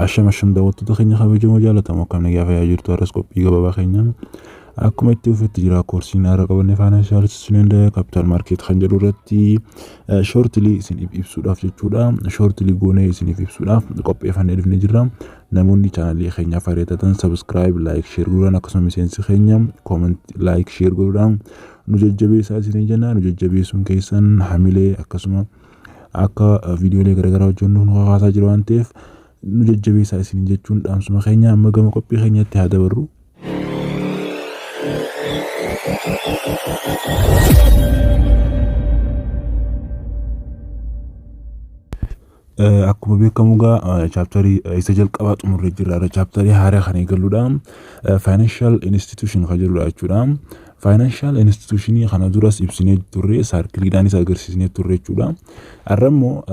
asham daawwattoota keenya kabajamoo jaalatamoo akkam nagaa fayyaa jirtu har'as qophii gabaabaa keenyaan akkuma itti ufetti jira koorsiin haara qabanne financial institution and capital market kan jedhu irratti shortly isin ibsuudhaaf jechuudha shortly goonee isin ibsuudhaaf qopheeffannee dhufnee jirra namoonni chaanalii keenyaaf haareetatan subscribe like share godhaan akkasumas miseensi keenya comment like share godhaan nu jajjabeessaa isin jenna nu jajjabeessuun keessan hamilee akkasuma akka viidiyoolee garagaraa hojjennu nu hawaasaa jiru waan ta'eef nu jajjabeessaa isin jechuun dhaamsuma keenya amma gama qophii keenyatti haa dabarru. Akkuma beekamu gaa chapterii isa jalqabaa xumurree jirra chapterii haaraa kan eegalluudha financial institution kan jedhudha jechuudha. Financial institution kana duras ibsinee turre sarkiliidhaan isa agarsiisnee turre jechuudha. Arrammoo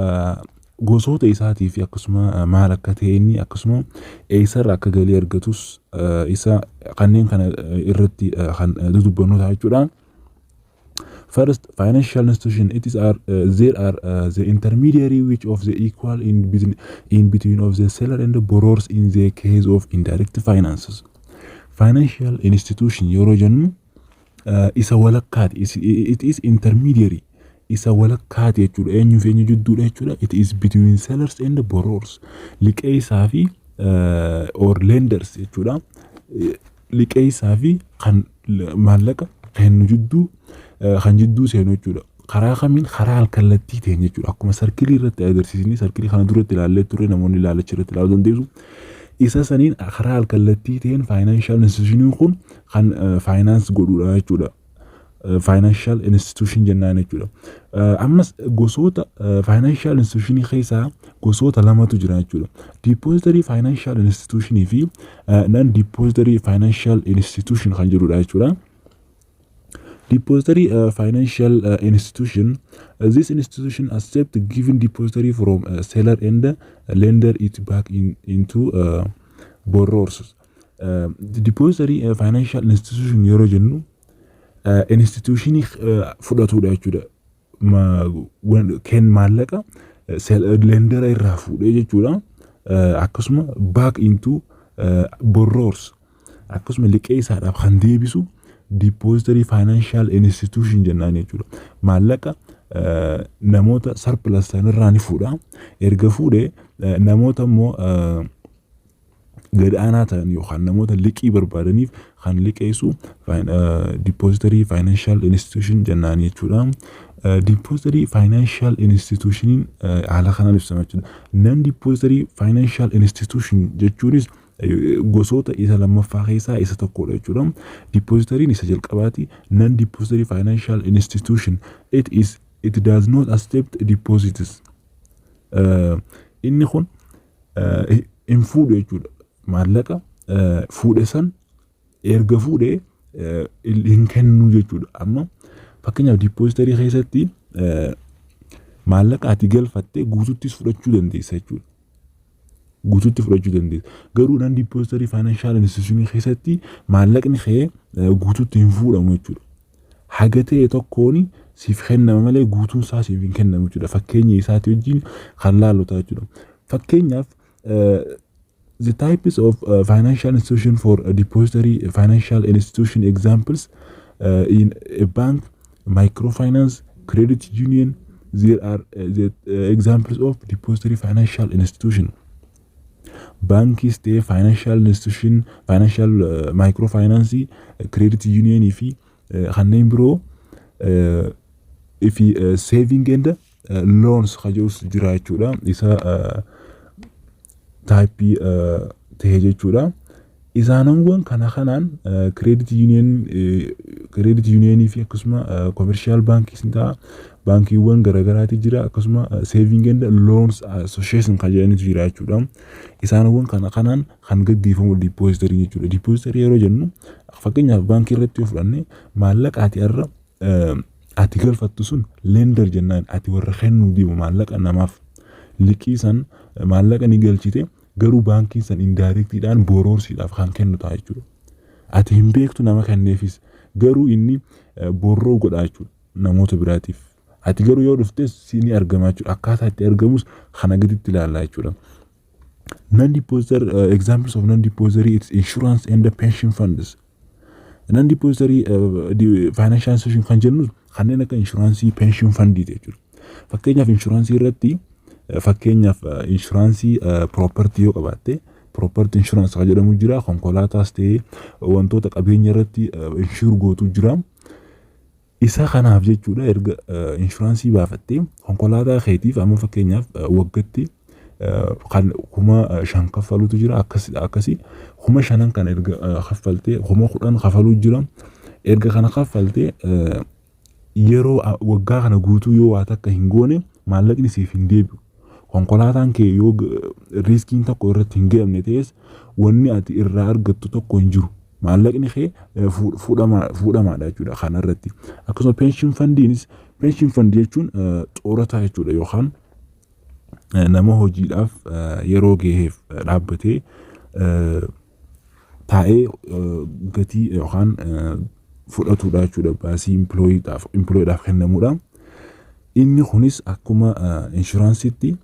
gosoota isaatii fi akkasuma maal akka ta'e inni akkasuma eessarraa akka galii argatus isa kanneen kana irratti kan dudubbannu ta'a jechuudha. First, financial institution, there are the intermediary which of the equal in between of the seller and the borrowers in the case of indirect finances. Financial institution yeroo jennu isa walakkaati, it is intermediary, isa walakkaati jechuudha. Eenyuuf eenyu jidduudha jechuudha. It is between sellers and the borrowers. Liqeessaa fi or lenders jechuudha. Liqeessaa fi kan maallaqa kennu jidduu kan jidduu seenu jechuudha. Karaa kamiin karaa halkallattii ta'een jechuudha. Akkuma sarkilii irratti agarsiisni sarkilii kana duratti ilaallee turre namoonni ilaalacha irratti ilaaluu dandeessu. Isa saniin karaa halkallattii ta'een financial institution kun kan finance godhudha jechuudha. Financial institution jennaan jechuudha. Ammas gosoota financial institution keessaa gosoota lamatu jira jechuudha. Depository financial institution fi non depository financial institution kan jedhudha jechuudha. Depository financial institution, this institution accepts giving depository from seller and lender it back into borrowers. The depository financial institution yeroo jennu institution fudhatudha jechuudha. Ken maallaqa lender irraa fuudhee jechuudha. Akkasuma back into borrowers. Akkasuma liqeessaadhaaf kan deebisu depository financial institution jennaan jechuudha. Maallaqa namoota surplus irraa ni fuudha. Erga fuudhee namoota immoo gadaanaa ta'an yookaan namoota liqii barbaadaniif kan liqeessu depository financial institution jennaan jechuudha. Depository financial institution haala kanaan ibsama jechuudha. Non depository financial institution jechuunis gosoota isa lammaffaa keessaa isa tokkodha jechuudha. Depository'n isa jalqabaati. Non depository financial institution it does not accept deposits. Inni kun hin fuudhu jechuudha. Maallaqa fuudhe san erga fuudhee hin kennu jechuudha. Amma fakkeenyaaf depository keessatti maallaqa ati galfattee guututtis fudhachuu dandeessa jechuudha. Guututti fudhachuu dandeessa. Garuu non depository financial institution keessatti maallaqni kee guututti hin fuudhamu jechuudha. Haga ta'e tokkoon siif kennama malee guutuun isaa siif hin kennamu jechuudha. Fakkeenya isaati wajjin kan laalota jechuudha. Fakkeenyaaf the types of financial institution for a depository financial institution examples in a bank, microfinance, credit union, there are the examples of depository financial institution. Bankis ta'e financial institution, financial microfinance, credit union fi kanneen biroo fi saving and loans kajeus jira jechuudha. Isa type ta'e jechuudha. Isaanowwan kana kanaan credit union fi akkasuma commercial banks ta'a. Bankiiwwan garagaraati jira akkasuma saving and loans association kan jedhanitu jira jechuudha. Isaanowwan kana kanaan kan gaggeeffamu depository jechuudha. Depository yeroo jennu fakkeenyaaf baankii irratti yoo fudhanne maallaqa ati irra ati galfattu sun lender jennaan. Ati warra kennuu deemu maallaqa namaaf liqii san maallaqa ni galchite garuu baankiin san indirectidhaan borrowersiidhaaf kan kennu ta'a jechuudha. Ati hin beektu nama kenneefis garuu inni borroo godha jechuudha namoota biraatiif. Ati garuu yoo dhuftes si ni argama jechuudha. Akkaataa itti argamus kana gaditti ilaallaa jechuudha. Non-depository examples of non-depository it's insurance and the pension funds. Non-depository financial institution kan jennu kanneen akka insuraansii pension fundii jechuudha. Fakkeenyaaf insuraansii irratti fakkeenyaaf insuraansii property yoo qabaatte property insurance kan jedhamu jira, konkolaataas ta'ee wantoota qabeenya irratti insure gootu jira. Isa kanaaf jechuudha erga insuraansii baafattee konkolaataa keetiif amma fakkeenyaaf waggaatti kan kuma 5 kaffaluutu jira akkasi kuma 5 kan erga kaffaltee kuma 10 kafaluu jira erga kana kaffaltee yeroo waggaa kana guutuu yoo waa takka hin goone maallaqni siif hin deebi'u. Konkolaataan kee yoo riskiin tokko irratti hin geemne ta'es wanni ati irraa argattu tokko hin jiru. Maallaqni kee fuudhamaadha jechuudha kana irratti. Akkasuma pension fundiinis pension fund jechuun xoorataa jechuudha yookaan nama hojiidhaaf yeroo gaheef dhaabbatee taa'ee gatii yookaan fudhatudha jechuudha baasii employeedhaaf kennamuudha. Inni kunis akkuma inshuraansiitti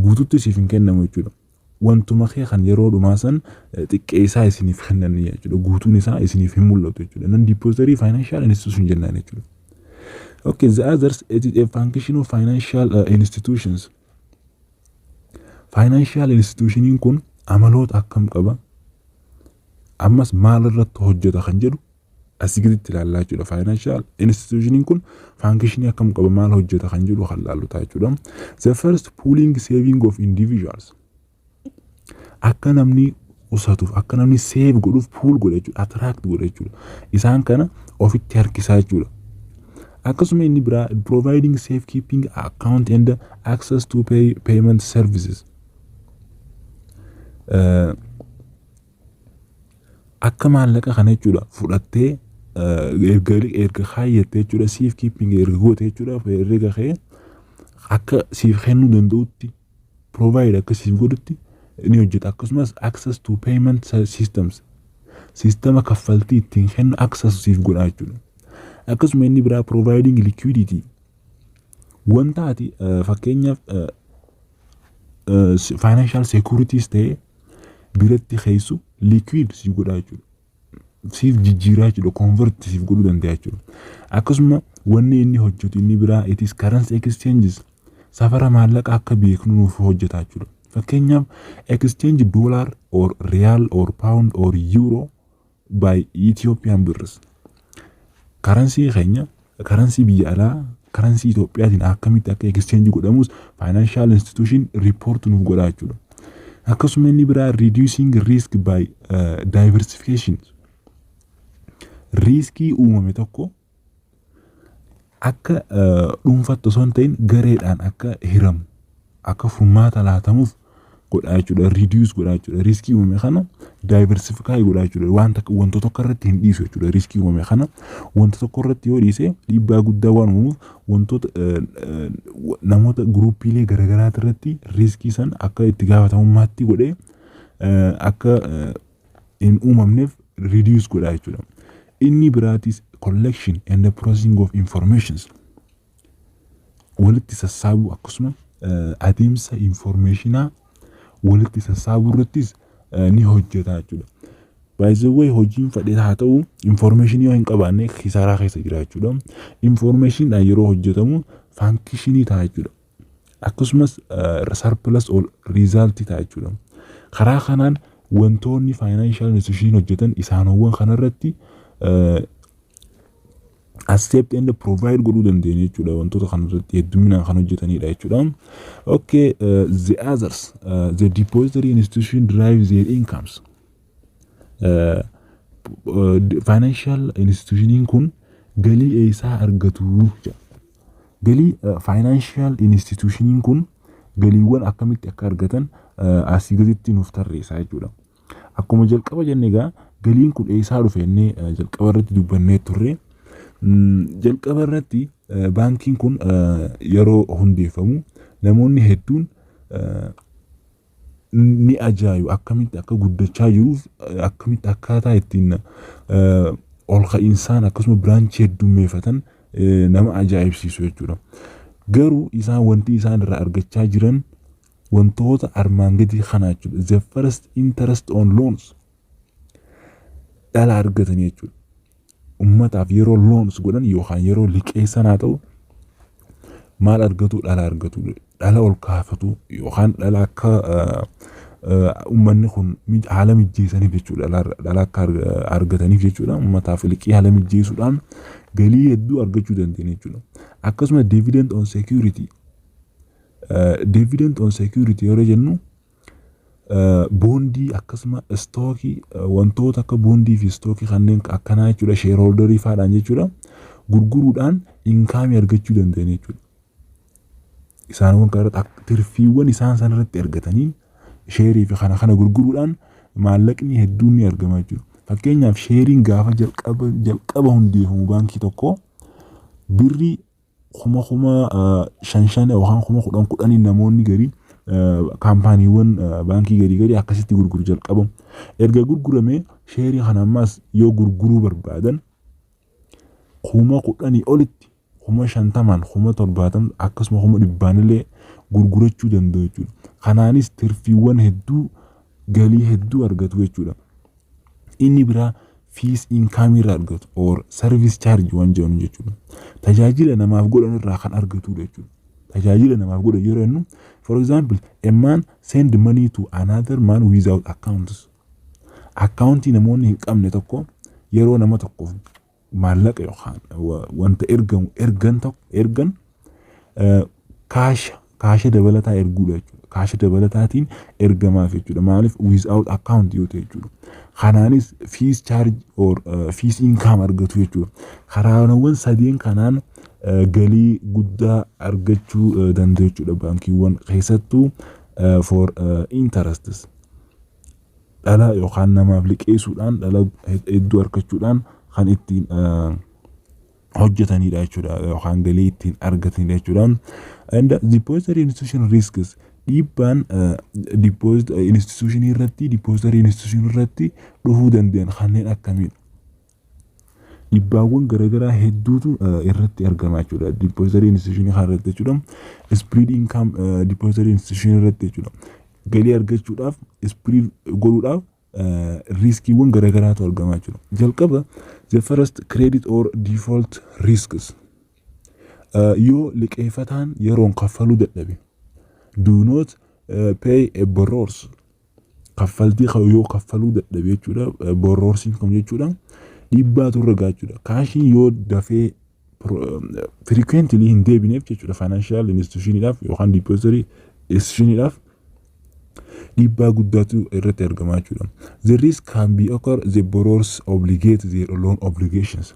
guutuutti siif hin kennamu jechuudha. Wantuma kee kan yeroo dhumaa san xiqqeessaa isiniif kennan jechuudha. Guutuun isaa isiniif hin mul'atu jechuudha. Non-depository financial institution jennaan jechuudha. Okay, the others it is a function of financial institutions. Financial institution kun amaloota akkam qaba? Ammas maal irratti hojjeta kan jedhu asii gaditti ilaallaa jechuudha. Financial institution kun function akkam qaba maal hojjeta kan jedhu kan ilaallu ta'a jechuudha. The first pooling saving of individuals. Akka namni qusatuuf akka namni save godhuuf pool godha jechuudha. Attract godha jechuudha. Isaan kana ofitti harkisaa jechuudha. Akkasuma inni biraa providing safekeeping account and access to payment services. Akka maallaqa kana jechuudha fudhattee erga kaayattee jechuudha safekeeping erga goote jechuudha herrega kee akka siif kennuu danda'utti provide akka siif godhutti ni hojjeta. Akkasumas access to payment systems sistema kaffaltii ittiin kennu access siif godha jechuudha. Akkasuma inni biraa providing liquidity wanta ati fakkeenyaaf financial securities ta'e biratti keessu liquid siif godha jechuudha. Siif jijjiiraa jechuudha convert siif godhuu danda'a jechuudha. Akkasuma wanni inni hojjetu inni biraa it is currency exchanges safara maallaqa akka beeknu nuuf hojjeta jechuudha. Fakkeenyaaf exchange dollar or real or pound or euro by Ethiopian birrs. Currency keenya currency biyya alaa currency Itoophiyaatiin akkamitti akka exchange godhamus financial institution report nuuf godha jechuudha. Akkasuma inni biraa reducing risk by diversification. Riskii uumame tokko akka dhuunfatti osoo hin ta'in gareedhaan akka hiramu akka furmaata laatamuuf godha jechuudha. Reduce godha jechuudha. Riskii uumame kana diversify godha jechuudha. Wanta tokko irratti hin dhiisu jechuudha. Riskii uumame kana wanta tokko irratti yoo dhiise dhiibbaa guddaa waan uumuuf wantoota namoota gruupiilee garaagaraa irratti riskii san akka itti gaafatamummaatti godhee akka hin uumamneef reduce godha jechuudha. Inni biraatis collection and the processing of informations walitti sassaabu akkasuma adeemsa informationaa walitti sassaabu irrattis ni hojjeta jechuudha. By the way hojiin fadhee haa ta'u information yoo hin qabaanne kisaaraa keessa jira jechuudha. Information yeroo hojjetamu function ta'a jechuudha. Akkasumas surplus or result ta'a jechuudha. Karaa kanaan wantoonni financial institution hojjetan isaanowwan kanarratti accept and provide godhuu dandeenya jechuudha. Wantoota kanarratti hedduminaan kan hojjetanidha jechuudha. Okay, the others the depository institution drives their incomes. Financial institution kun galii isaa argatu. Galii financial institution kun galiiwwan akkamitti akka argatan asii gaditti nuuf tarreessaa jechuudha. Akkuma jalqaba jenne egaa galiin kun eessaa dhufe jennee jalqaba irratti dubbannee turre. Jalqaba irratti baankiin kun yeroo hundeeffamu namoonni hedduun ni ajaa'ibu akkamitti akka guddachaa jiruuf akkamitti akkaataa ittiin ol ka'insaan akkasuma biraanchii heddummeeffatan nama ajaa'ibsiisu jechuudha. Garuu isaan wanti isaan irraa argachaa jiran wantoota armaan gadii kanaa jechuudha. The first interest on loans dhala argatanii jechuudha. Ummataaf yeroo loans godhan yookaan yeroo liqeessan haa ta'u maal argatu dhala argatu dhala ol kaafatu yookaan dhala akka ummanni kun haala mijjeessaniif jechuudha. Dhala akka argataniif jechuudha. Ummataaf liqii haala mijjeessuudhaan galii hedduu argachuu dandeenye jechuudha. Akkasuma dividend on security. Dividend on security yeroo jennu boondii akkasuma stookii wantoota akka boondii fi stookii kanneen akkanaa jechuudha. Shareholderii faadhaan jechuudha. Gurguruudhaan inkaamii argachuu dandeenye jechuudha. Isaan wanka tirfiiwwan isaan sanarratti argatanii sheerii fi kana gurguruudhaan maallaqni hedduun ni argama jechuudha. Fakkeenyaaf sheeriin gaafa jalqaba hundeeffamu baankii tokko birrii kuma shan yookaan kuma 10 namoonni garii kaampaaniiwwan baankii garii akkasitti gurguru jalqabamu. Erga gurgurame sheerii kana ammas yoo gurguruu barbaadan kuma 10 olitti kuma 50 kuma 70 akkasuma kuma 100 illee gurgurachuu danda'u jechuudha. Kanaanis tirfiiwwan hedduu galii hedduu argatu jechuudha. Inni biraa fees income irraa argatu or service charge waan jedhamu jechuudha. Tajaajila namaaf godhan irraa kan argatu jechuudha. Tajaajila namaaf godhan yeroo jennu for example a man send money to another man without accounts. Accountii namoonni hin qabne tokko yeroo nama tokkoof maallaqa yookaan wanta ergan kaasha dabalataa erguudha jechuudha. Kaasha dabalataatiin ergamaaf jechuudha. Maaliif without account yoo ta'e jechuudha. Kanaanis fees charge or fees income argatu jechuudha. Karaawwan sadeen kanaan galii guddaa argachuu danda'u jechuudha. Baankiiwwan keessattuu for interests dhala yookaan namaaf liqeessuudhaan dhala hedduu argachuudhaan kan ittiin hojjetanidha jechuudha. Yookaan galii ittiin argatanidha jechuudha. And depository institution risks dhiibbaan deposit institution irratti depository institution irratti dhufuu danda'an kanneen akkamiidha. Dhiibbaawwan garaagaraa hedduutu irratti argama jechuudha. Depository institution irratti jechuudha. Spread income depository institution irratti jechuudha. Galii argachuudhaaf spread godhuudhaaf riskiiwwan garaagaraatu argama jechuudha. Jalqaba the first credit or default risks. Yoo liqeeffataan yeroon kaffaluu dadhabe do not pay a borrowers. Kaffaltii yoo kaffaluu dadhabe jechuudha. Borrowersiin kam jechuudha. Dhiibbaatu irra gaha jechuudha. Kaashiin yoo dafee frequently hin deebineef jechuudha. Financial institutionidhaaf yookaan depository institutionidhaaf dhiibbaa guddaatu irratti argama jechuudha. The risk can be occur the borrowers obligate their loan obligations.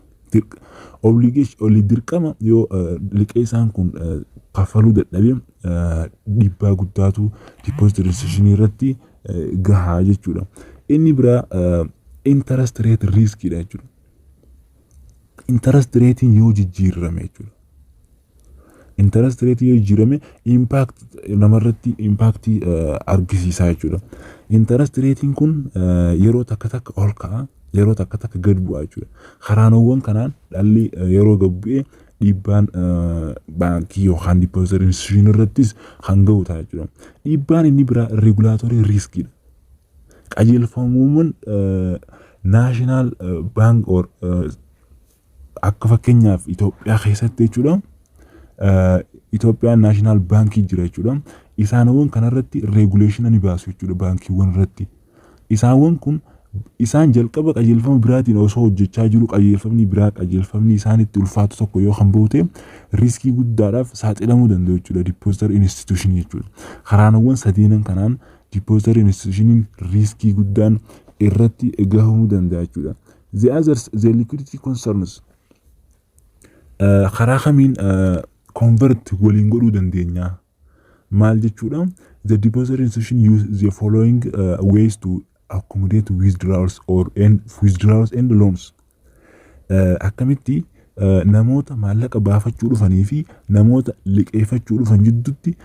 Dirqama yoo liqeessaan kun kaffaluu dadhabe dhiibbaa guddaatu depository institution irratti gahaa jechuudha. Inni biraa interest rate riskidha jechuudha. Interest rate yoo jijjiirame jechuudha. Interest rate yoo jijjiirame impact namarratti impact argisiisa jechuudha. Interest rate kun yeroo takka ol ka'a yeroo takka gad bu'a jechuudha. Karaanowwan kanaan dhalli yeroo gad bu'ee dhiibbaan baankii yookaan depository institution irrattis kan ga'u ta'a jechuudha. Dhiibbaan inni biraa regulatory riskidha. Qajeelfamuuwwan national bank or akka fakkeenyaaf Itoophiyaa keessatti jechuudha. Itoophiyaan national bankii jira jechuudha. Isaanowwan kanarratti regulation ni baasu jechuudha baankiiwwan irratti. Isaanwwan kun isaan jalqaba qajeelfama biraatiin osoo hojjechaa jiru qajeelfamni isaanitti ulfaatu tokko yoo kan buute riskii guddaadhaaf saaxilamuu danda'u jechuudha. Depository institution jechuudha. Karaanowwan sadeenan kanaan depository institution riskii guddaan irratti gahamuu danda'a jechuudha. The others the liquidity concerns karaa kamiin convert waliin godhuu dandeenya maal jechuudha. The depository institution use the following ways to accommodate withdrawals and loans. Akkamitti namoota maallaqa baafachuu dhufanii fi namoota liqeeffachuu dhufan jidduutti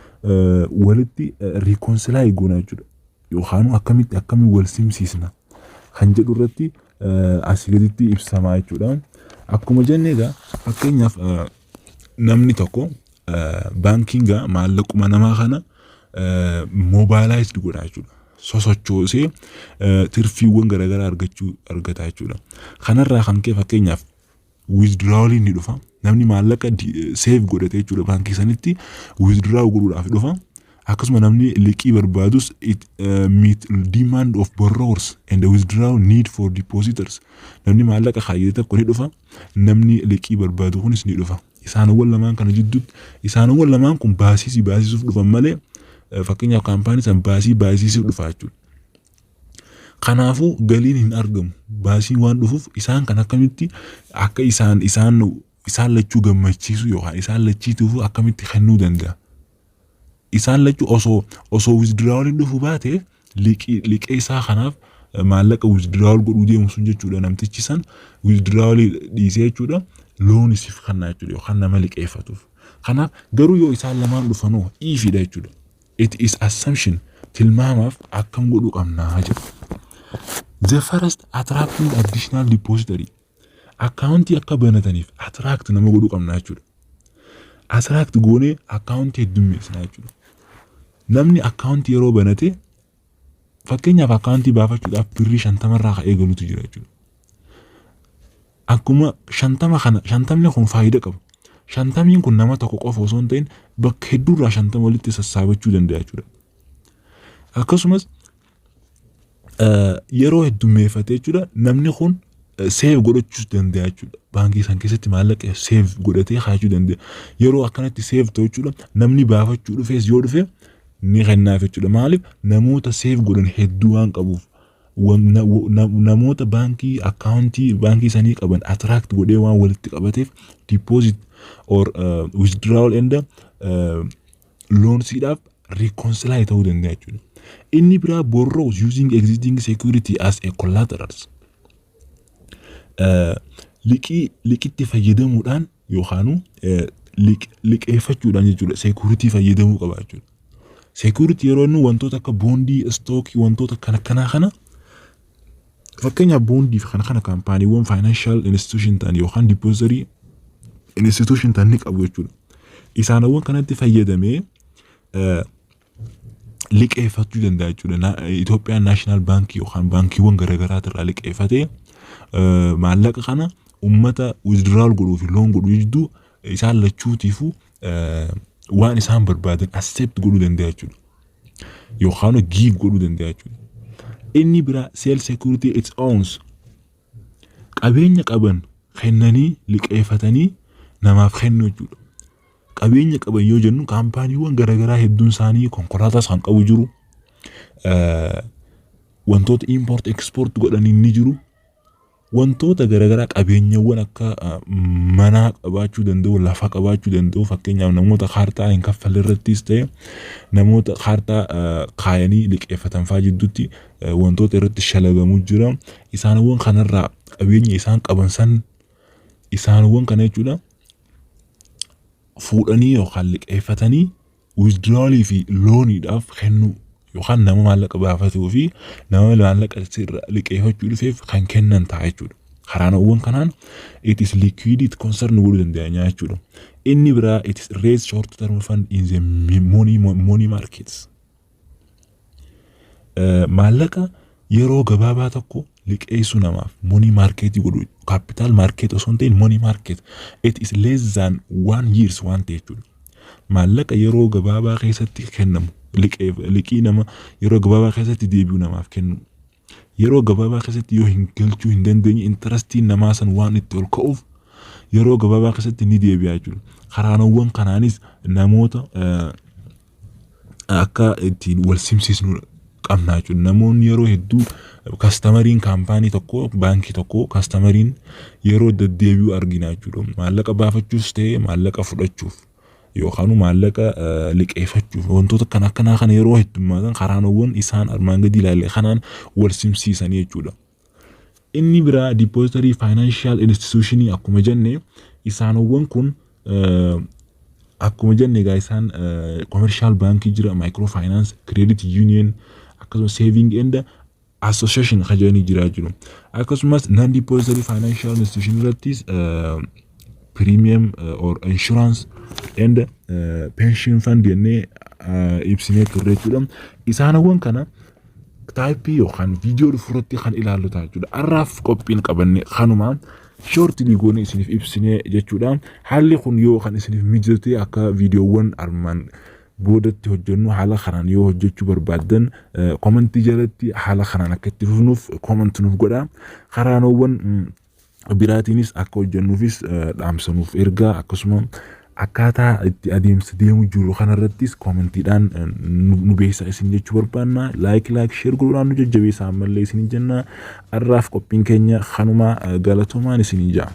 walitti reconcile goona jechuudha. Yookaan akkamitti wal simsiisna kan jedhu irratti asii gaditti ibsamaa jechuudha. Akkuma jennee egaa fakkeenyaaf namni tokko baankiinga maallaquma namaa kana mobilized godha jechuudha. Sosochoosee tirfiiwwan garaagaraa argata jechuudha. Kanarraa kan ka'e fakkeenyaaf withdrawal ni dhufa. Namni maallaqa save godhate jechuudha baankii sanitti withdraw godhuudhaaf dhufa. Akkasuma namni liqii barbaadus meet demand of borrowers and the withdrawal need for depositors. Namni maallaqa kaayyate tokko ni dhufa. Namni liqii barbaadu kunis ni dhufa. Isaanowwan lamaan kana jidduutti isaanowwan lamaan kun baasisuuf dhufan malee fakkeenyaaf kaampaanii san baasisuuf dhufa jechuudha. Kanaafuu galiin hin argamu. Baasii waan dhufuuf isaan kan akkamitti akka isaan lachuu gammachiisu yookaan isaan lachiituuf akkamitti kennuu danda'a. Isaan lachuu osoo withdrawal dhufu baate liqee isaa kanaaf maallaqa withdrawal godhuu deemu sun jechuudha. Namtichi san withdrawal dhiisee jechuudha loon isiif kannaa jechuudha yookaan nama liqeeffatuuf. Kanaaf garuu yoo isaan lamaan dhufanoo iifidha jechuudha. It is assumption tilmaamaaf akkam godhuu qabnaa jedha. The first attracting additional depository. Accountii akka banataniif attract nama godhuu qabnaa jechuudha. Attract goonee accountii heddummeessinaa jechuudha. Namni accountii yeroo banate fakkeenyaaf accountii baafachuudhaaf birrii 50 irraa ka'ee galuutu jira jechuudha. Akkuma 50 kun faayidaa qaba. 50 kun nama tokko qofa osoo hin ta'in bakka hedduurraa 50 walitti sassaabachuu danda'a jechuudha. Akkasumas yeroo heddummeeffate jechuudha namni kun save godhachuu danda'a jechuudha. Baankii san keessatti maallaqa save godhatee kaa'achuu danda'a. Yeroo akkanatti save ta'u jechuudha namni baafachuu dhufees yoo dhufe ni kennaaf jechuudha. Maaliif namoota save godhan hedduu waan qabuuf namoota baankii accountii baankii sanii qaban attract godhee waan walitti qabateef deposit or withdrawal and loan siidhaaf reconcile ta'uu danda'a jechuudha. Inni biraa borrows using existing security as a collaterals. Liqiitti fayyadamuudhaan yookaan liqeeffachuudhaan jechuudha security fayyadamuu qaba jechuudha. Security yeroo inni wantoota akka bondii, stockii wantoota kana fakkeenyaaf bondii kana kaampaaniiwwan financial institution ta'an yookaan depository institution ta'an ni qabu jechuudha. Isaanowwan kanatti fayyadamee liqeeffachuu danda'a jechuudha. Itoophiyaan National Bank yookaan baankiiwwan garaagaraa irraa liqeeffatee maallaqa kana ummata withdrawal godhuu fi loon godhuu jidduu isaan lachuutiifu waan isaan barbaadan accept godhuu danda'a jechuudha. Yookaan give godhuu danda'a jechuudha. Inni biraa self security its owns qabeenya qaban kennanii liqeeffatanii namaaf kennu jechuudha. Qabeenya qaban yoo jennu kaampaaniiwwan garaagaraa hedduun isaanii konkolaataa isaan qabu jiru. Wantoota import export godhanii ni jiru. Wantoota garaagaraa qabeenyawwan akka manaa qabaachuu danda'u, lafa qabaachuu danda'u. Fakkeenyaaf namoota kaartaa hin kaffalle irrattis ta'e namoota kaartaa kaayanii liqeeffatan fa'aa jidduutti wantoota irratti shalagamuu jira. Isaanowwan kanarraa qabeenya isaan qaban san isaanowwan kana jechuudha fuudhanii yookaan liqeeffatanii withdrawalii fi looniidhaaf kennu yookaan nama maallaqa baafatuu fi nama maallaqa liqeeffachuu dhufeef kan kennan ta'a jechuudha. Karaanawwan kanaan it is liquidity concern godhuu danda'a jechuudha. Inni biraa it is raise short term fund in the money markets. Maallaqa yeroo gabaabaa tokko liqeessu namaaf money market godhu capital market osoo hin ta'in money market it is less than 1 year waan ta'e jechuudha. Maallaqa yeroo gabaabaa keessatti kennamu liqii nama yeroo gabaabaa keessatti deebi'u namaaf kennu. Yeroo gabaabaa keessatti yoo hin galchuu hin dandeenye interestiin namaa san waan itti ol ka'uuf yeroo gabaabaa keessatti ni deebi'a jechuudha. Karaanawwan kanaanis namoota akka ittiin wal simsiisnu qabna jechuudha. Namoonni yeroo hedduu kastamariin kaampaanii tokko baankii tokko kastamariin yeroo deddeebi'u argina jechuudha. Maallaqa baafachuus ta'e maallaqa fudhachuuf yookaan maallaqa liqeeffachuuf wantoota akkanaa kana yeroo heddummaatan karaanawwan isaan armaan gadi ilaalle kanaan wal simsiisan jechuudha. Inni biraa depository financial institution akkuma jenne isaanowwan kun akkuma jenne egaa isaan commercial bank jira, microfinance, credit union, akkasumas saving and association khajani jira jiru. Akkasumas non depository financial institution irrattis premium or insurance and pension fund jennee ibsinee turre jechuudha. Isaanawwan kana taayippii yookaan viidiyoo dhufuurratti kan ilaallu ta'a jechuudha. Arraaf qophiin qabanne kanuma shortly goone isiniif ibsinee jechuudha. Haalli kun yoo kan isiniif mijate akka viidiyoowwan armaan boodatti hojjennu haala kanaan yoo hojjechuu barbaadan komentii jalatti haala kanaan akka itti fufnuuf komentii nuuf godhaa. Karaanoowwan biraatiinis akka hojjennuufis dhaamsanuuf ergaa akkasuma akkaataa itti adeemsa deemu jiru kanarrattis komentiidhaan nu beeksisaa isin jechuu barbaanna. Like share godhuudhaan nu jajjabeessaa ammallee isin jenna. Arraaf qophiin keenya kanuma galatoomaan isin jaa.